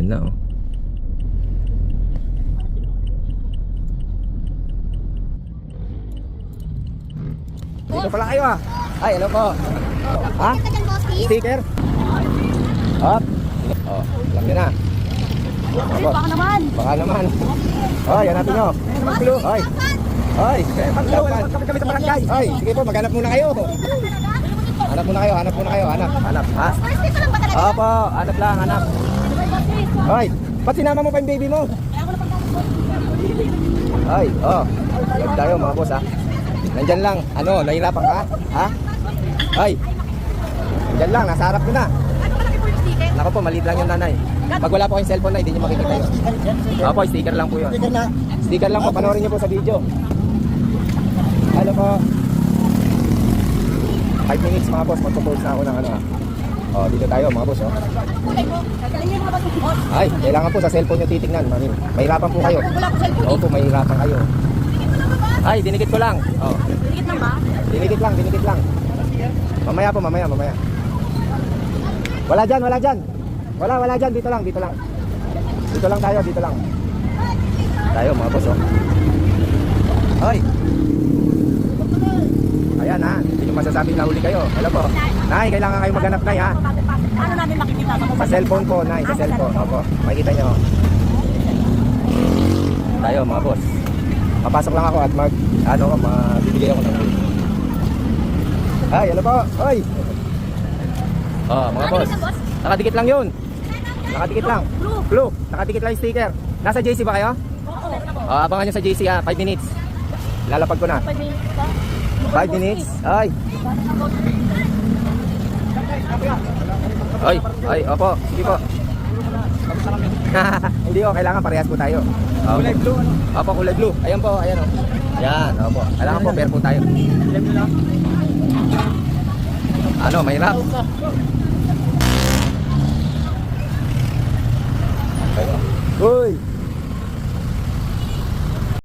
Ayan na, oh. Dito pala kayo, ah. Ay, hello po. Ha? Sticker? Hop. Oh, alam nyo na. Baka naman. Baka naman. Ay, hanapin nyo. Ay. Ay, paglawan. Kami sa barangay. Ay, sige po, maghanap muna kayo. Hanap muna kayo, hanap muna kayo. Hanap. Ha? Opo, hanap lang, hanap. Ay, ba't sinama mo pa yung baby mo? Ay, oh. Huwag tayo mga boss, ha. Nandyan lang. Ano, nahirapan ka? Ha? Ay. Nandyan lang, nasa harap ko na. Nako po, maliit lang yung nanay. Pag wala po kayong cellphone na, hindi nyo makikita yun. Opo, sticker lang po yun. Sticker lang po, panoorin nyo po sa video. Hello po. 5 minutes mga boss, magpo-post na ako ng ano. Oh, dito tayo mga boss, oh. Ay, kailangan po sa cellphone nyo titignan. Mahirapan po kayo. Opo, mahirapan kayo. Ay, dinikit ko lang. Oh. Dinikit lang ba? Dinikit lang. Mamaya po, mamaya. Wala dyan. Wala dyan, dito lang. Dito lang tayo. Tayo mga boss, oh. Ay. Ayan, ha. Hindi nyo masasabing nahuli kayo. Hello po. Nay, kailangan kayo maghanap, Nay, ha. Ano namin makikita? Sa cellphone po, Nay. Sa cellphone. Opo. Makikita nyo. Tayo mga boss. Papasok lang ako at magbibigay ako ng huli. Ay, hello po. Oy. Oh, mga boss. Nakadikit lang yun. Nakadikit lang. Blue. Nakadikit lang yung sticker. Nasa JC ba kayo? Oh, abangan nyo sa JC, ha. 5 minutes. Lalapag ko na. 5 minutes ba? 5 minutes. Ay. Ay, opo. Sige po. Hindi ko, kailangan parehas po tayo. Kulay blue, ano? Opo, kulay blue. Ayan po, ayan, oh. Ayan, opo. Kailangan po, pair po tayo. Ano, mahirap.